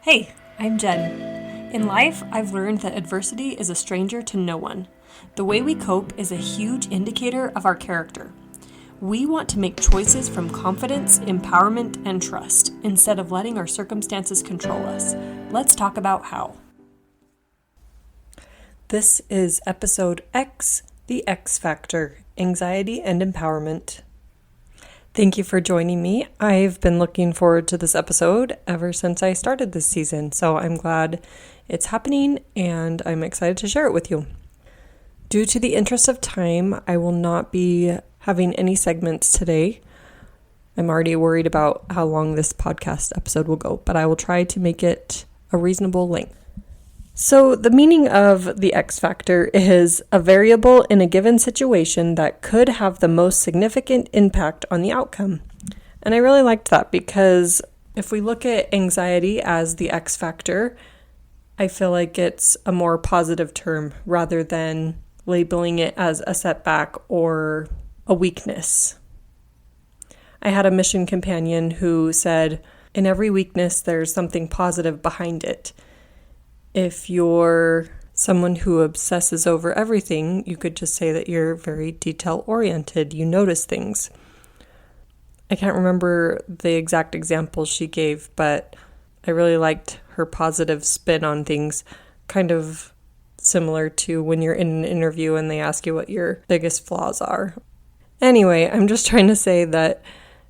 Hey, I'm Jen. In life, I've learned that adversity is a stranger to no one. The way we cope is a huge indicator of our character. We want to make choices from confidence, empowerment, and trust, instead of letting our circumstances control us. Let's talk about how. This is episode X, the X Factor, Anxiety and Empowerment. Thank you for joining me. I've been looking forward to this episode ever since I started this season, so I'm glad it's happening and I'm excited to share it with you. Due to the interest of time, I will not be having any segments today. I'm already worried about how long this podcast episode will go, but I will try to make it a reasonable length. So the meaning of the X factor is a variable in a given situation that could have the most significant impact on the outcome. And I really liked that because if we look at anxiety as the X factor, I feel like it's a more positive term rather than labeling it as a setback or a weakness. I had a mission companion who said, in every weakness, there's something positive behind it. If you're someone who obsesses over everything, you could just say that you're very detail-oriented. You notice things. I can't remember the exact examples she gave, but I really liked her positive spin on things, kind of similar to when you're in an interview and they ask you what your biggest flaws are. Anyway, I'm just trying to say that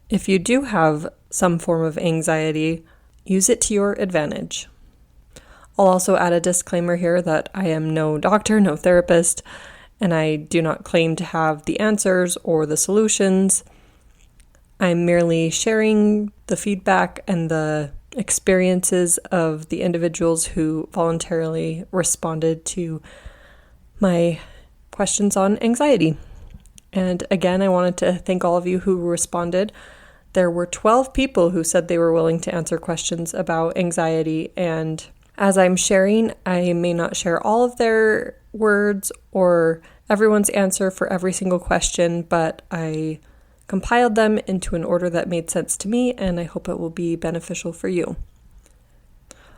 if you do have some form of anxiety, use it to your advantage. I'll also add a disclaimer here that I am no doctor, no therapist, and I do not claim to have the answers or the solutions. I'm merely sharing the feedback and the experiences of the individuals who voluntarily responded to my questions on anxiety. And again, I wanted to thank all of you who responded. There were 12 people who said they were willing to answer questions about anxiety, and as I'm sharing, I may not share all of their words or everyone's answer for every single question, but I compiled them into an order that made sense to me, and I hope it will be beneficial for you.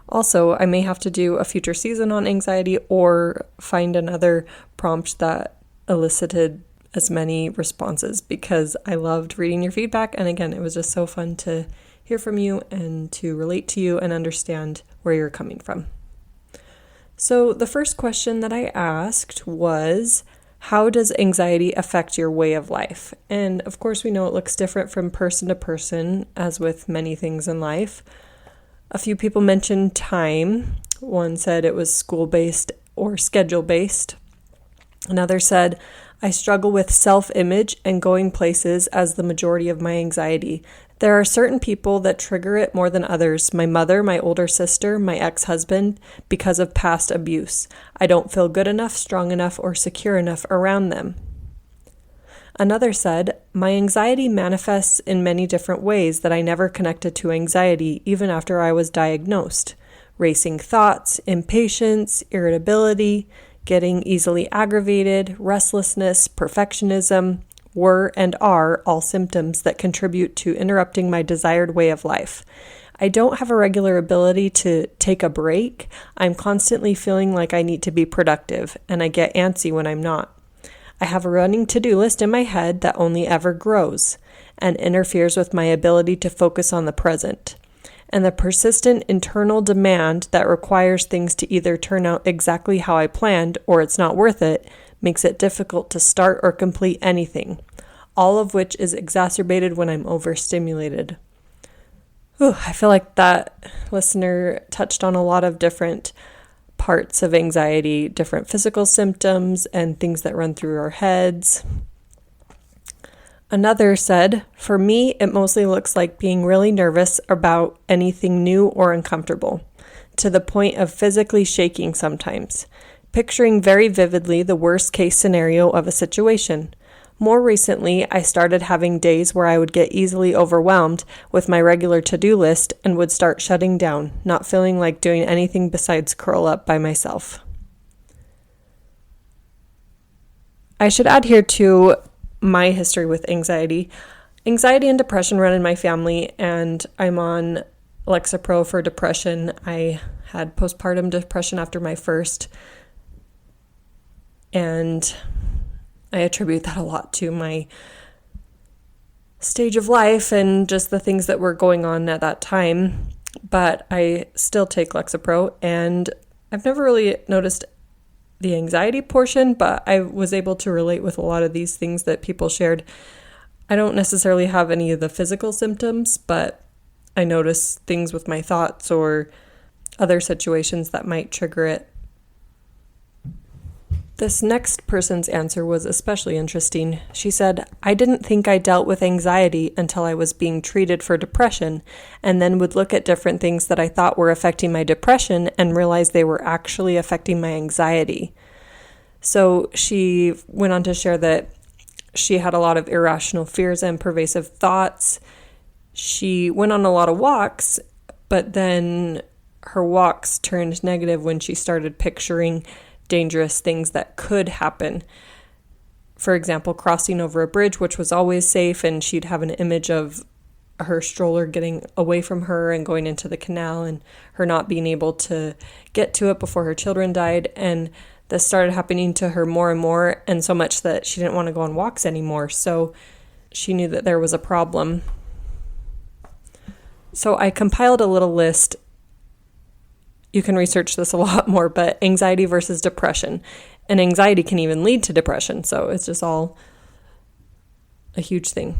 Also, I may have to do a future season on anxiety or find another prompt that elicited as many responses because I loved reading your feedback, and again, it was just so fun to hear from you and to relate to you and understand where you're coming from. So the first question that I asked was, how does anxiety affect your way of life? And of course, we know it looks different from person to person, as with many things in life. A few people mentioned time. One said it was school-based or schedule-based. Another said, I struggle with self-image and going places as the majority of my anxiety. There are certain people that trigger it more than others. My mother, my older sister, my ex-husband, because of past abuse. I don't feel good enough, strong enough, or secure enough around them. Another said, my anxiety manifests in many different ways that I never connected to anxiety, even after I was diagnosed. Racing thoughts, impatience, irritability, getting easily aggravated, restlessness, perfectionism, were and are all symptoms that contribute to interrupting my desired way of life. I don't have a regular ability to take a break. I'm constantly feeling like I need to be productive, and I get antsy when I'm not. I have a running to-do list in my head that only ever grows and interferes with my ability to focus on the present. And the persistent internal demand that requires things to either turn out exactly how I planned or it's not worth it makes it difficult to start or complete anything, all of which is exacerbated when I'm overstimulated. I feel like that listener touched on a lot of different parts of anxiety, different physical symptoms and things that run through our heads. Another said, for me, it mostly looks like being really nervous about anything new or uncomfortable, to the point of physically shaking sometimes, picturing very vividly the worst case scenario of a situation. More recently, I started having days where I would get easily overwhelmed with my regular to-do list and would start shutting down, not feeling like doing anything besides curl up by myself. I should add here too, my history with anxiety. Anxiety and depression run in my family, and I'm on Lexapro for depression. I had postpartum depression after my first, and I attribute that a lot to my stage of life and just the things that were going on at that time. But I still take Lexapro, and I've never really noticed the anxiety portion, but I was able to relate with a lot of these things that people shared. I don't necessarily have any of the physical symptoms, but I notice things with my thoughts or other situations that might trigger it. This next person's answer was especially interesting. She said, I didn't think I dealt with anxiety until I was being treated for depression, and then would look at different things that I thought were affecting my depression and realize they were actually affecting my anxiety. So she went on to share that she had a lot of irrational fears and pervasive thoughts. She went on a lot of walks, but then her walks turned negative when she started picturing dangerous things that could happen. For example, crossing over a bridge, which was always safe, and she'd have an image of her stroller getting away from her and going into the canal and her not being able to get to it before her children died. And this started happening to her more and more, and so much that she didn't want to go on walks anymore. So she knew that there was a problem. So I compiled a little list. You can research this a lot more, but anxiety versus depression. And anxiety can even lead to depression, so it's just all a huge thing.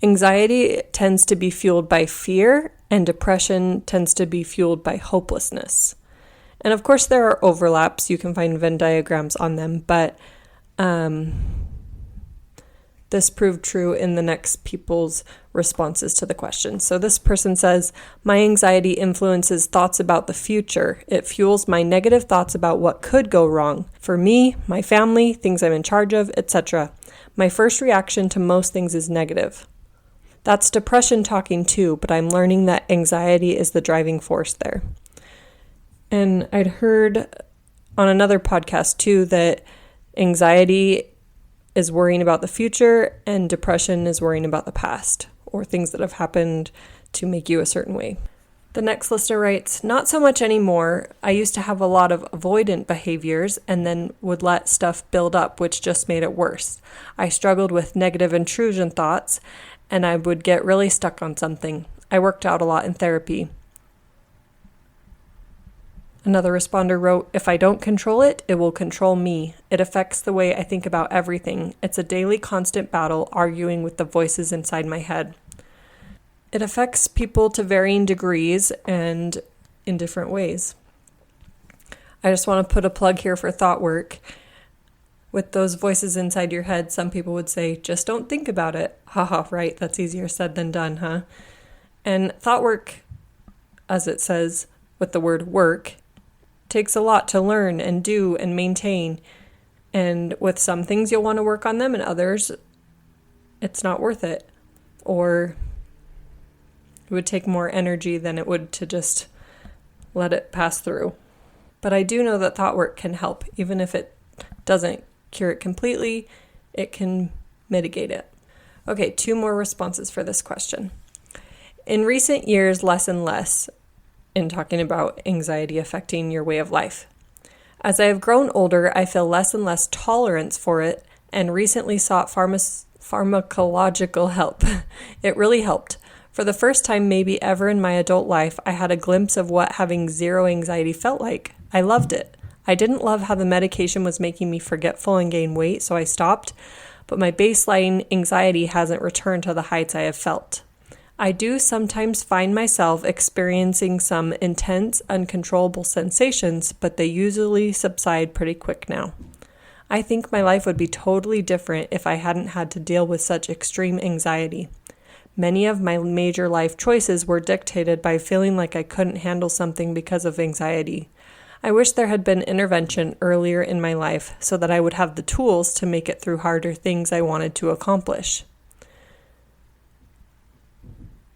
Anxiety tends to be fueled by fear, and depression tends to be fueled by hopelessness. And of course, there are overlaps. You can find Venn diagrams on them, but this proved true in the next people's responses to the question. So this person says, my anxiety influences thoughts about the future. It fuels my negative thoughts about what could go wrong for me, my family, things I'm in charge of, etc. My first reaction to most things is negative. That's depression talking too, but I'm learning that anxiety is the driving force there. And I'd heard on another podcast too that anxiety is worrying about the future and depression is worrying about the past or things that have happened to make you a certain way. The next listener writes, not so much anymore. I used to have a lot of avoidant behaviors and then would let stuff build up, which just made it worse. I struggled with negative intrusion thoughts and I would get really stuck on something. I worked out a lot in therapy. Another responder wrote, if I don't control it, it will control me. It affects the way I think about everything. It's a daily constant battle arguing with the voices inside my head. It affects people to varying degrees and in different ways. I just want to put a plug here for thought work. With those voices inside your head, some people would say, just don't think about it. Haha, right, that's easier said than done, huh? And thought work, as it says with the word work, takes a lot to learn and do and maintain. And with some things you'll want to work on them, and others it's not worth it. Or it would take more energy than it would to just let it pass through. But I do know that thought work can help. Even if it doesn't cure it completely, it can mitigate it. Okay, 2 more responses for this question. In recent years, less and less, in talking about anxiety affecting your way of life. As I have grown older, I feel less and less tolerance for it and recently sought pharmacological help. It really helped. For the first time maybe ever in my adult life, I had a glimpse of what having zero anxiety felt like. I loved it. I didn't love how the medication was making me forgetful and gain weight, so I stopped, but my baseline anxiety hasn't returned to the heights I have felt. I do sometimes find myself experiencing some intense, uncontrollable sensations, but they usually subside pretty quick now. I think my life would be totally different if I hadn't had to deal with such extreme anxiety. Many of my major life choices were dictated by feeling like I couldn't handle something because of anxiety. I wish there had been intervention earlier in my life so that I would have the tools to make it through harder things I wanted to accomplish.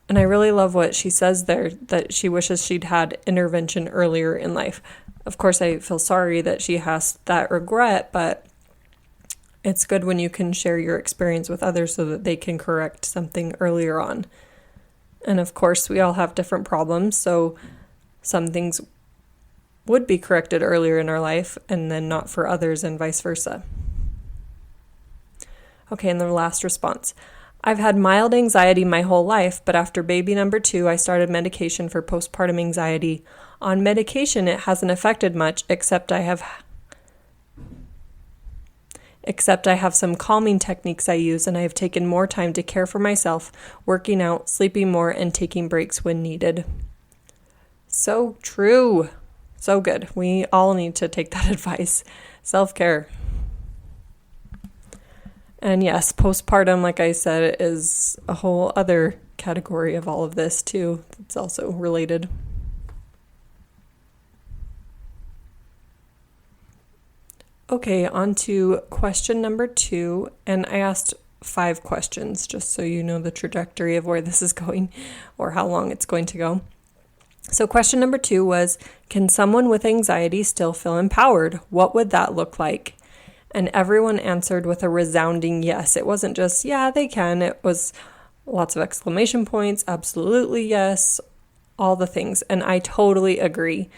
And I really love what she says there, that she wishes she'd had intervention earlier in life. Of course, I feel sorry that she has that regret, but it's good when you can share your experience with others so that they can correct something earlier on. And of course, we all have different problems, so some things would be corrected earlier in our life and then not for others, and vice versa. Okay, and the last response. I've had mild anxiety my whole life, but after baby number 2, I started medication for postpartum anxiety. On medication, it hasn't affected much, except I have some calming techniques I use, and I have taken more time to care for myself, working out, sleeping more, and taking breaks when needed. So true. So good. We all need to take that advice. Self-care. And yes, postpartum, like I said, is a whole other category of all of this too. It's also related. Okay, on to question number 2. And I asked 5 questions just so you know the trajectory of where this is going or how long it's going to go. So question number 2 was, can someone with anxiety still feel empowered? What would that look like? And everyone answered with a resounding yes. It wasn't just, yeah, they can. It was lots of exclamation points, absolutely yes, all the things. And I totally agree.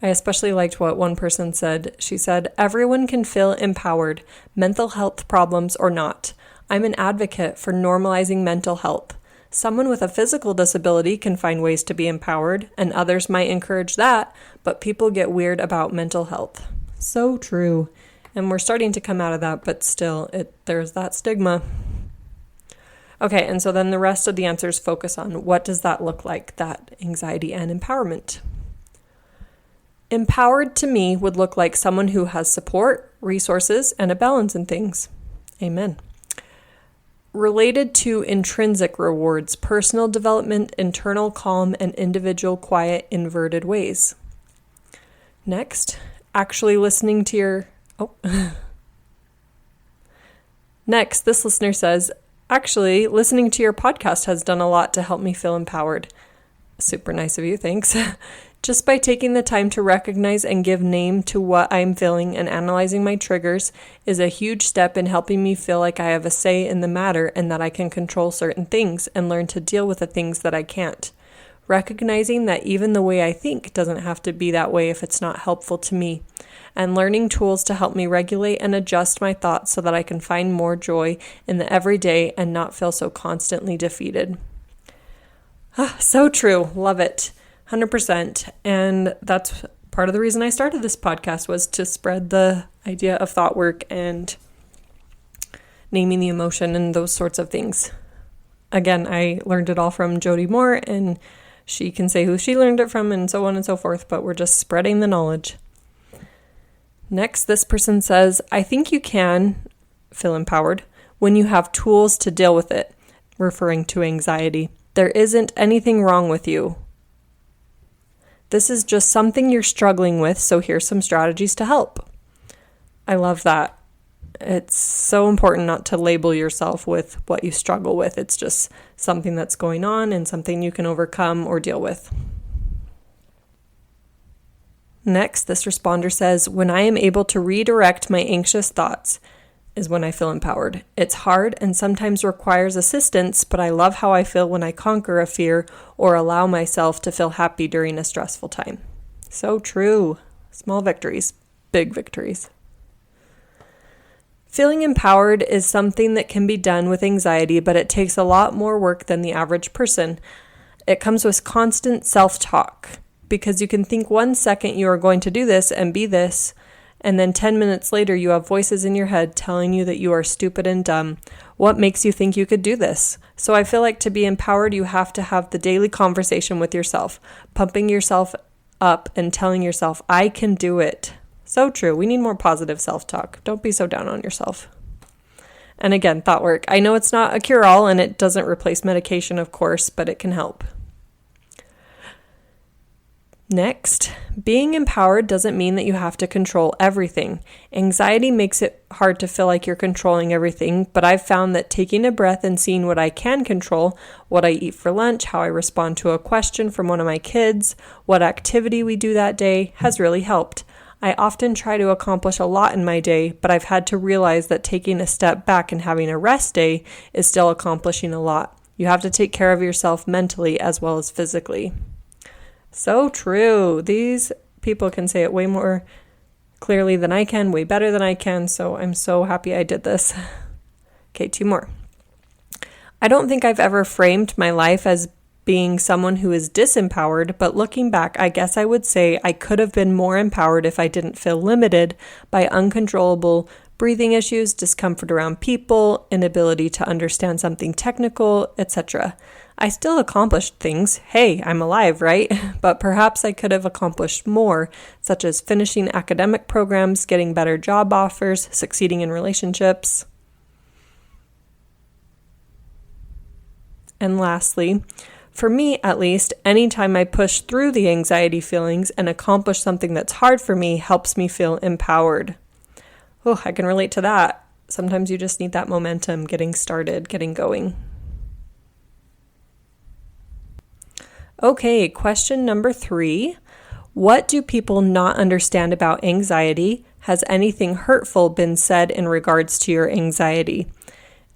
I especially liked what one person said. She said, everyone can feel empowered, mental health problems or not. I'm an advocate for normalizing mental health. Someone with a physical disability can find ways to be empowered, and others might encourage that, but people get weird about mental health. So true. And we're starting to come out of that, but still, there's that stigma. Okay, and so then the rest of the answers focus on what does that look like, that anxiety and empowerment. Empowered to me would look like someone who has support, resources, and a balance in things. Amen. Related to intrinsic rewards, personal development, internal calm, and individual quiet inverted ways. Next, actually listening to your... Next, this listener says, actually, listening to your podcast has done a lot to help me feel empowered. Super nice of you, thanks. Just by taking the time to recognize and give name to what I'm feeling and analyzing my triggers is a huge step in helping me feel like I have a say in the matter and that I can control certain things and learn to deal with the things that I can't. Recognizing that even the way I think doesn't have to be that way if it's not helpful to me. And learning tools to help me regulate and adjust my thoughts so that I can find more joy in the everyday and not feel so constantly defeated. So true. Love it. 100%. And that's part of the reason I started this podcast, was to spread the idea of thought work and naming the emotion and those sorts of things. Again, I learned it all from Jody Moore, and she can say who she learned it from and so on and so forth, but we're just spreading the knowledge. Next, this person says, I think you can feel empowered when you have tools to deal with it, referring to anxiety. There isn't anything wrong with you. This is just something you're struggling with, so here's some strategies to help. I love that. It's so important not to label yourself with what you struggle with. It's just something that's going on and something you can overcome or deal with. Next, this responder says, when I am able to redirect my anxious thoughts is when I feel empowered. It's hard and sometimes requires assistance, but I love how I feel when I conquer a fear or allow myself to feel happy during a stressful time. So true. Small victories, big victories. Feeling empowered is something that can be done with anxiety, but it takes a lot more work than the average person. It comes with constant self-talk, because you can think 1 second you are going to do this and be this, and then 10 minutes later you have voices in your head telling you that you are stupid and dumb. What makes you think you could do this? So I feel like to be empowered, you have to have the daily conversation with yourself, pumping yourself up and telling yourself, I can do it. So true. We need more positive self-talk. Don't be so down on yourself. And again, thought work. I know it's not a cure-all and it doesn't replace medication, of course, but it can help. Next, being empowered doesn't mean that you have to control everything. Anxiety makes it hard to feel like you're controlling everything, but I've found that taking a breath and seeing what I can control, what I eat for lunch, how I respond to a question from one of my kids, what activity we do that day, has really helped. I often try to accomplish a lot in my day, but I've had to realize that taking a step back and having a rest day is still accomplishing a lot. You have to take care of yourself mentally as well as physically. So true. These people can say it way more clearly than I can, way better than I can, so I'm so happy I did this. Okay, 2 more. I don't think I've ever framed my life as being someone who is disempowered, but looking back, I guess I would say I could have been more empowered if I didn't feel limited by uncontrollable breathing issues, discomfort around people, inability to understand something technical, etc. I still accomplished things. Hey, I'm alive, right? But perhaps I could have accomplished more, such as finishing academic programs, getting better job offers, succeeding in relationships. And lastly, for me at least, anytime I push through the anxiety feelings and accomplish something that's hard for me helps me feel empowered. Oh, I can relate to that. Sometimes you just need that momentum, getting started, getting going. Okay, question number 3. What do people not understand about anxiety? Has anything hurtful been said in regards to your anxiety?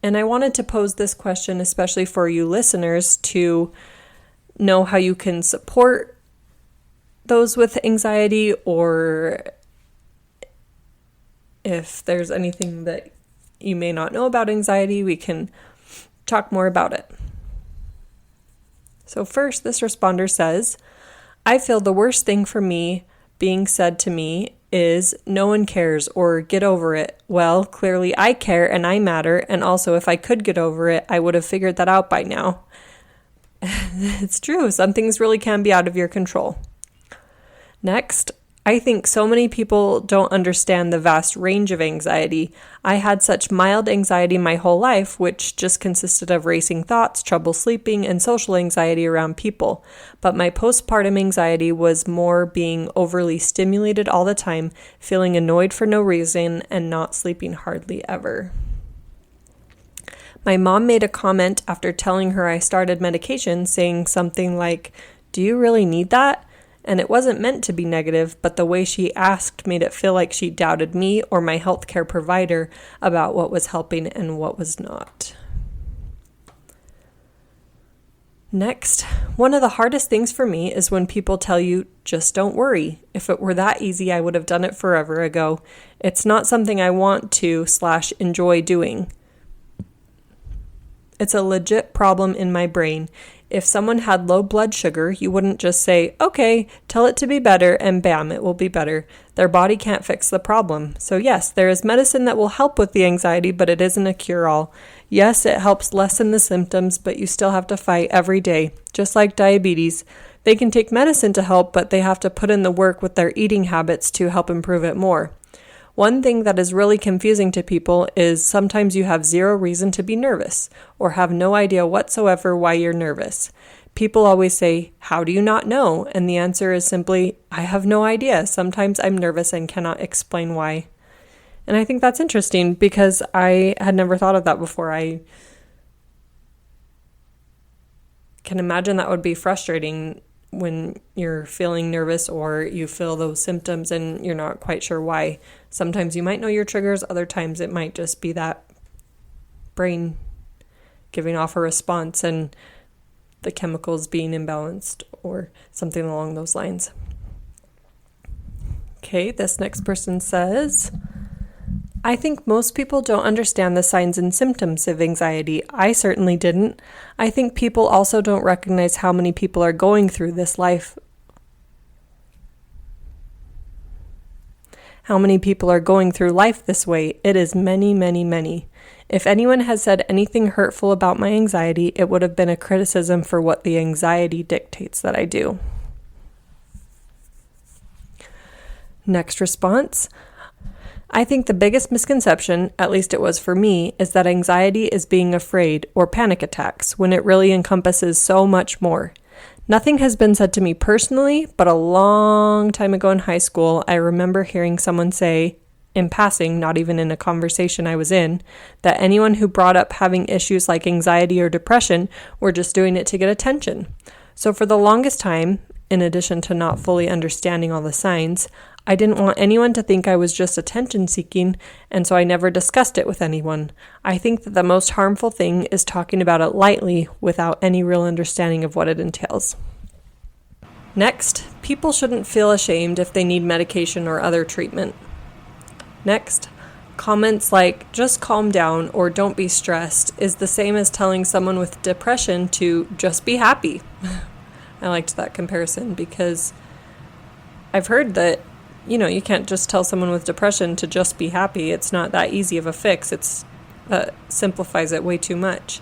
And I wanted to pose this question especially for you listeners to know how you can support those with anxiety, or if there's anything that you may not know about anxiety, we can talk more about it. So first, this responder says, I feel the worst thing for me being said to me is no one cares or get over it. Well, clearly I care and I matter, and also if I could get over it, I would have figured that out by now. It's true, some things really can be out of your control. Next, I think so many people don't understand the vast range of anxiety. I had such mild anxiety my whole life, which just consisted of racing thoughts, trouble sleeping, and social anxiety around people. But my postpartum anxiety was more being overly stimulated all the time, feeling annoyed for no reason, and not sleeping hardly ever. My mom made a comment after telling her I started medication, saying something like, "Do you really need that?" And it wasn't meant to be negative, but the way she asked made it feel like she doubted me or my healthcare provider about what was helping and what was not. Next, one of the hardest things for me is when people tell you, just don't worry. If it were that easy, I would have done it forever ago. It's not something I want to / enjoy doing. It's a legit problem in my brain. If someone had low blood sugar, you wouldn't just say, okay, tell it to be better, and bam, it will be better. Their body can't fix the problem. So yes, there is medicine that will help with the anxiety, but it isn't a cure-all. Yes, it helps lessen the symptoms, but you still have to fight every day. Just like diabetes, they can take medicine to help, but they have to put in the work with their eating habits to help improve it more. One thing that is really confusing to people is sometimes you have zero reason to be nervous or have no idea whatsoever why you're nervous. People always say, how do you not know? And the answer is simply, I have no idea. Sometimes I'm nervous and cannot explain why. And I think that's interesting because I had never thought of that before. I can imagine that would be frustrating when you're feeling nervous or you feel those symptoms and you're not quite sure why. Sometimes you might know your triggers, other times it might just be that brain giving off a response and the chemicals being imbalanced or something along those lines. Okay, this next person says, I think most people don't understand the signs and symptoms of anxiety. I certainly didn't. I think people also don't recognize how many people are going through this life. How many people are going through life this way? It is many, many, many. If anyone has said anything hurtful about my anxiety, it would have been a criticism for what the anxiety dictates that I do. Next response. I think the biggest misconception, at least it was for me, is that anxiety is being afraid or panic attacks when it really encompasses so much more. Nothing has been said to me personally, but a long time ago in high school, I remember hearing someone say, in passing, not even in a conversation I was in, that anyone who brought up having issues like anxiety or depression were just doing it to get attention. So for the longest time, in addition to not fully understanding all the signs, I didn't want anyone to think I was just attention seeking, and so I never discussed it with anyone. I think that the most harmful thing is talking about it lightly without any real understanding of what it entails. Next, people shouldn't feel ashamed if they need medication or other treatment. Next, comments like, just calm down or don't be stressed is the same as telling someone with depression to just be happy. I liked that comparison because I've heard that, you can't just tell someone with depression to just be happy. It's not that easy of a fix. It simplifies it way too much.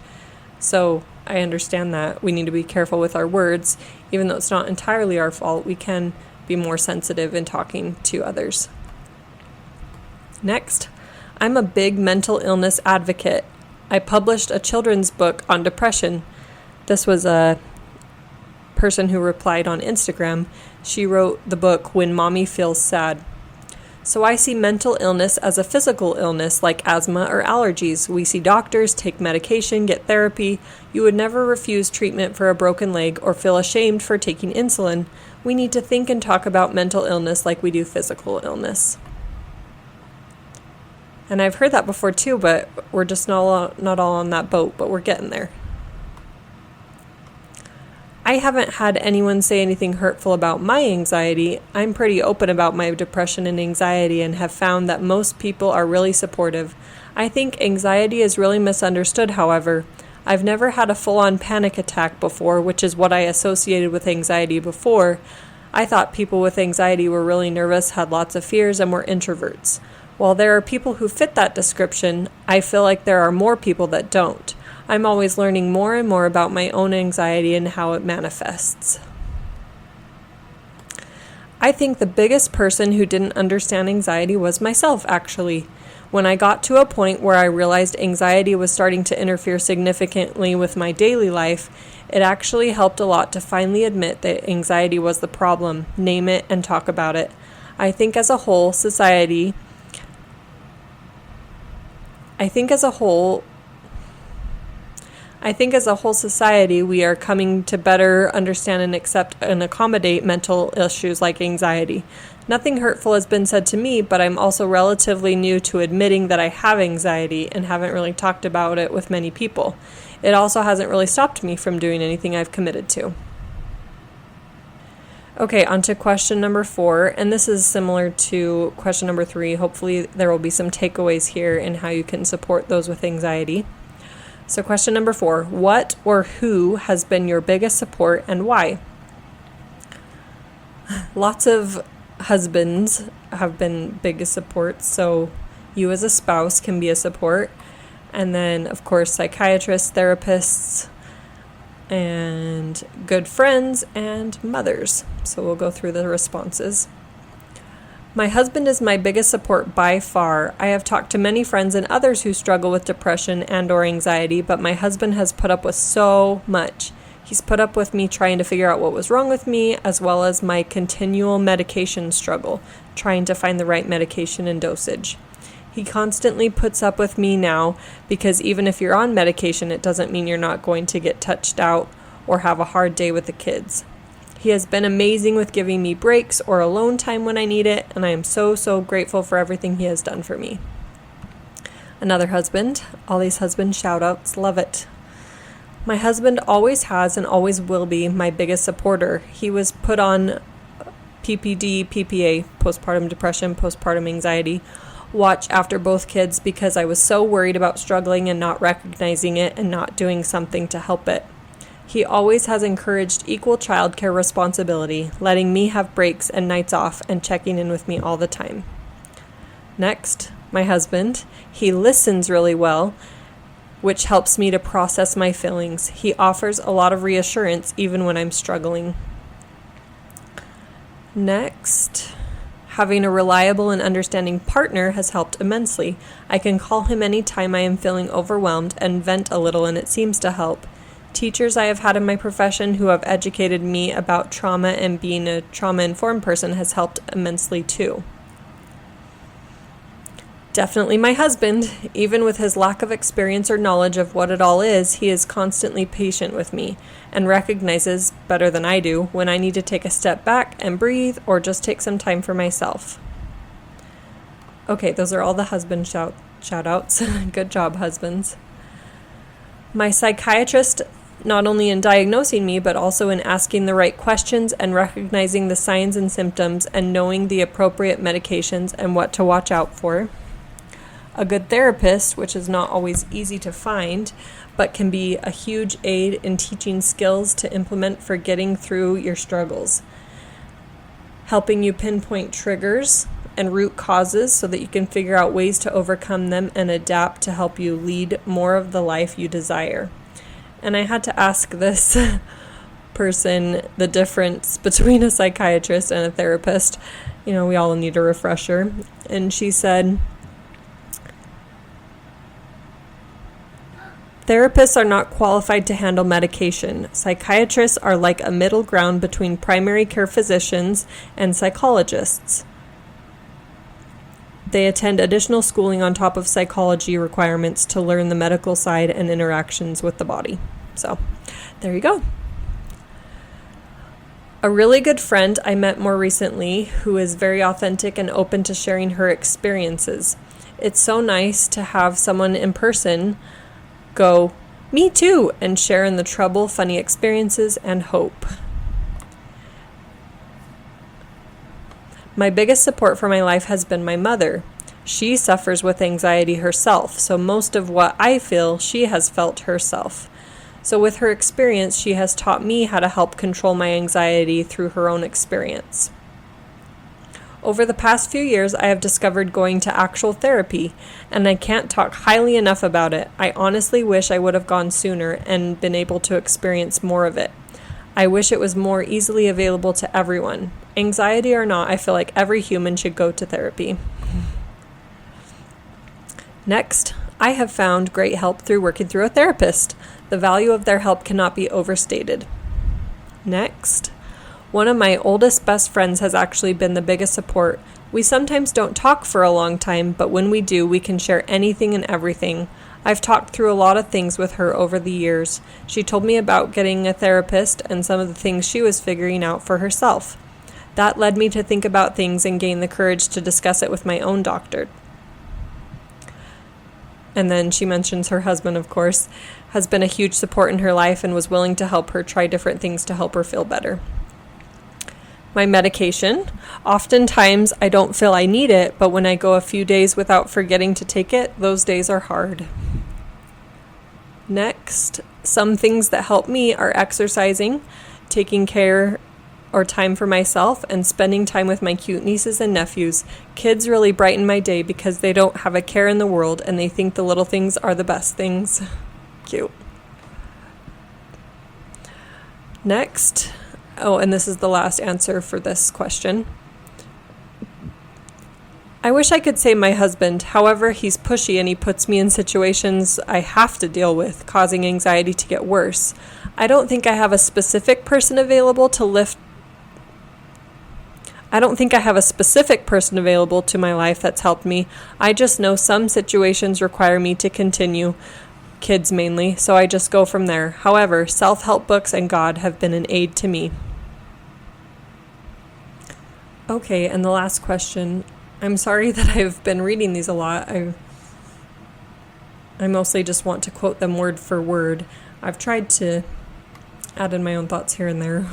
So I understand that we need to be careful with our words. Even though it's not entirely our fault, we can be more sensitive in talking to others. Next, I'm a big mental illness advocate. I published a children's book on depression. This was a person who replied on Instagram. She wrote the book When Mommy Feels Sad. So I see mental illness as a physical illness like asthma or allergies. We see doctors, take medication, get therapy. You would never refuse treatment for a broken leg or feel ashamed for taking insulin. We need to think and talk about mental illness like we do physical illness. And I've heard that before too, but we're just not all on that boat, but we're getting there. I haven't had anyone say anything hurtful about my anxiety. I'm pretty open about my depression and anxiety and have found that most people are really supportive. I think anxiety is really misunderstood, however. I've never had a full-on panic attack before, which is what I associated with anxiety before. I thought people with anxiety were really nervous, had lots of fears, and were introverts. While there are people who fit that description, I feel like there are more people that don't. I'm always learning more and more about my own anxiety and how it manifests. I think the biggest person who didn't understand anxiety was myself, actually. When I got to a point where I realized anxiety was starting to interfere significantly with my daily life, it actually helped a lot to finally admit that anxiety was the problem, name it, and talk about it. I think as a whole society, we are coming to better understand and accept and accommodate mental issues like anxiety. Nothing hurtful has been said to me, but I'm also relatively new to admitting that I have anxiety and haven't really talked about it with many people. It also hasn't really stopped me from doing anything I've committed to. Okay, on to question number 4, and this is similar to question number 3. Hopefully there will be some takeaways here in how you can support those with anxiety. So question number 4, what or who has been your biggest support and why? Lots of husbands have been biggest supports, so you as a spouse can be a support. And then, of course, psychiatrists, therapists, and good friends and mothers. So we'll go through the responses. My husband is my biggest support by far. I have talked to many friends and others who struggle with depression and or anxiety, but my husband has put up with so much. He's put up with me trying to figure out what was wrong with me, as well as my continual medication struggle, trying to find the right medication and dosage. He constantly puts up with me now because even if you're on medication, it doesn't mean you're not going to get touched out or have a hard day with the kids. He has been amazing with giving me breaks or alone time when I need it, and I am so, so grateful for everything he has done for me. Another husband. All these husband shout-outs. Love it. My husband always has and always will be my biggest supporter. He was put on PPD, PPA, postpartum depression, postpartum anxiety, watch after both kids because I was so worried about struggling and not recognizing it and not doing something to help it. He always has encouraged equal childcare responsibility, letting me have breaks and nights off and checking in with me all the time. Next, my husband. He listens really well, which helps me to process my feelings. He offers a lot of reassurance even when I'm struggling. Next, having a reliable and understanding partner has helped immensely. I can call him anytime I am feeling overwhelmed and vent a little, and it seems to help. Teachers I have had in my profession who have educated me about trauma and being a trauma-informed person has helped immensely too. Definitely my husband. Even with his lack of experience or knowledge of what it all is, he is constantly patient with me and recognizes, better than I do, when I need to take a step back and breathe or just take some time for myself. Okay, those are all the husband shout-outs. Good job, husbands. My psychiatrist, not only in diagnosing me, but also in asking the right questions and recognizing the signs and symptoms and knowing the appropriate medications and what to watch out for. A good therapist, which is not always easy to find, but can be a huge aid in teaching skills to implement for getting through your struggles, helping you pinpoint triggers and root causes so that you can figure out ways to overcome them and adapt to help you lead more of the life you desire. And I had to ask this person the difference between a psychiatrist and a therapist. We all need a refresher. And she said, therapists are not qualified to handle medication. Psychiatrists are like a middle ground between primary care physicians and psychologists. They attend additional schooling on top of psychology requirements to learn the medical side and interactions with the body. So, there you go. A really good friend I met more recently who is very authentic and open to sharing her experiences. It's so nice to have someone in person go, me too, and share in the trouble, funny experiences, and hope. My biggest support for my life has been my mother. She suffers with anxiety herself, so most of what I feel, she has felt herself. So with her experience, she has taught me how to help control my anxiety through her own experience. Over the past few years, I have discovered going to actual therapy, and I can't talk highly enough about it. I honestly wish I would have gone sooner and been able to experience more of it. I wish it was more easily available to everyone. Anxiety or not, I feel like every human should go to therapy. Next, I have found great help through working through a therapist. The value of their help cannot be overstated. Next, one of my oldest best friends has actually been the biggest support. We sometimes don't talk for a long time, but when we do, we can share anything and everything. I've talked through a lot of things with her over the years. She told me about getting a therapist and some of the things she was figuring out for herself. That led me to think about things and gain the courage to discuss it with my own doctor. And then she mentions her husband, of course, has been a huge support in her life and was willing to help her try different things to help her feel better. My medication. Oftentimes, I don't feel I need it, but when I go a few days without forgetting to take it, those days are hard. Next, some things that help me are exercising, taking care or time for myself, and spending time with my cute nieces and nephews. Kids really brighten my day because they don't have a care in the world and they think the little things are the best things. Cute. Next, and this is the last answer for this question. I wish I could say my husband. However, he's pushy and he puts me in situations I have to deal with, causing anxiety to get worse. I don't think I have a specific person available to my life that's helped me. I just know some situations require me to continue, kids mainly, so I just go from there. However, self-help books and God have been an aid to me. Okay, and the last question. I'm sorry that I've been reading these a lot. I mostly just want to quote them word for word. I've tried to add in my own thoughts here and there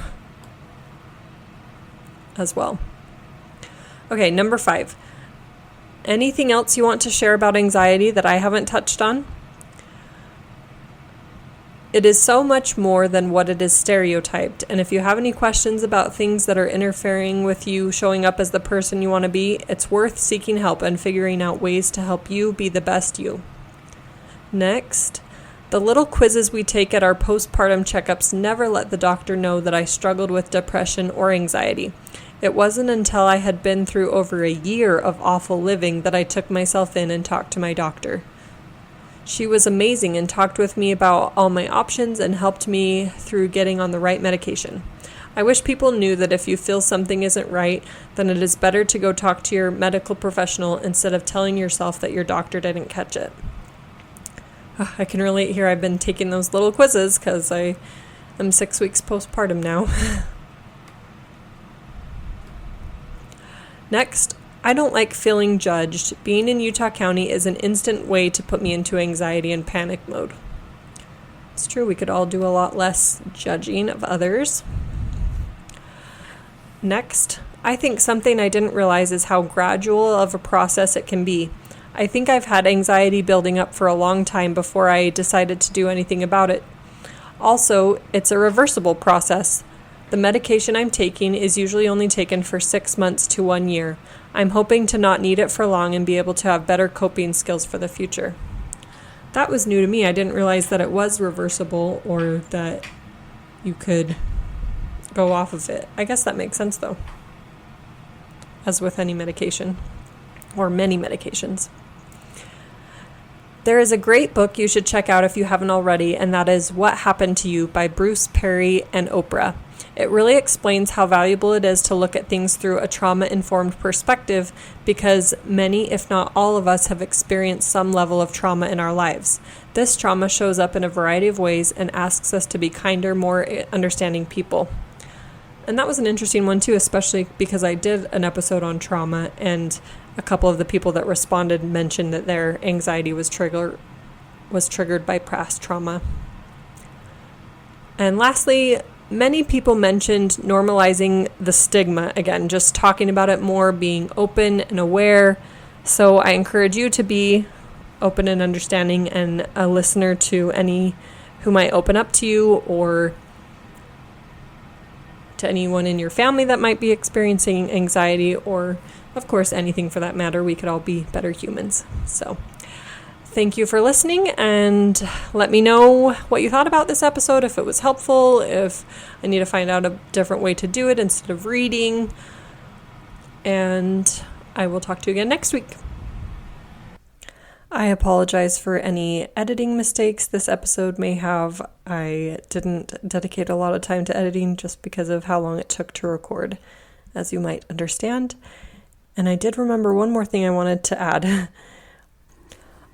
as well. Okay, number 5. Anything else you want to share about anxiety that I haven't touched on? It is so much more than what it is stereotyped, and if you have any questions about things that are interfering with you showing up as the person you want to be, it's worth seeking help and figuring out ways to help you be the best you. Next, the little quizzes we take at our postpartum checkups never let the doctor know that I struggled with depression or anxiety. It wasn't until I had been through over a year of awful living that I took myself in and talked to my doctor. She was amazing and talked with me about all my options and helped me through getting on the right medication. I wish people knew that if you feel something isn't right, then it is better to go talk to your medical professional instead of telling yourself that your doctor didn't catch it. I can relate here. I've been taking those little quizzes because I am 6 weeks postpartum now. Next, I don't like feeling judged. Being in Utah County is an instant way to put me into anxiety and panic mode. It's true, we could all do a lot less judging of others. Next, I think something I didn't realize is how gradual of a process it can be. I think I've had anxiety building up for a long time before I decided to do anything about it. Also, it's a reversible process. The medication I'm taking is usually only taken for 6 months to 1 year. I'm hoping to not need it for long and be able to have better coping skills for the future. That was new to me. I didn't realize that it was reversible or that you could go off of it. I guess that makes sense though, as with any medication or many medications. There is a great book you should check out if you haven't already, and that is What Happened to You by Bruce Perry and Oprah. It really explains how valuable it is to look at things through a trauma-informed perspective because many, if not all of us, have experienced some level of trauma in our lives. This trauma shows up in a variety of ways and asks us to be kinder, more understanding people. And that was an interesting one too, especially because I did an episode on trauma and a couple of the people that responded mentioned that their anxiety was triggered by past trauma. And lastly, many people mentioned normalizing the stigma. Again, just talking about it more, being open and aware. So I encourage you to be open and understanding and a listener to any who might open up to you or to anyone in your family that might be experiencing anxiety or, of course, anything for that matter. We could all be better humans. So thank you for listening, and let me know what you thought about this episode, if it was helpful, if I need to find out a different way to do it instead of reading, and I will talk to you again next week. I apologize for any editing mistakes this episode may have. I didn't dedicate a lot of time to editing just because of how long it took to record, as you might understand. And I did remember one more thing I wanted to add.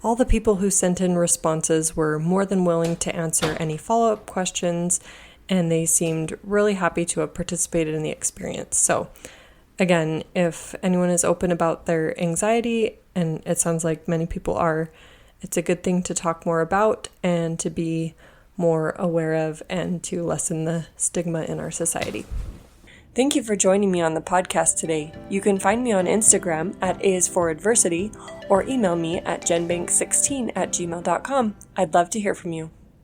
All the people who sent in responses were more than willing to answer any follow-up questions, and they seemed really happy to have participated in the experience. So again, if anyone is open about their anxiety, and it sounds like many people are, it's a good thing to talk more about and to be more aware of and to lessen the stigma in our society. Thank you for joining me on the podcast today. You can find me on Instagram at aisforadversity or email me at jenbank16@gmail.com. I'd love to hear from you.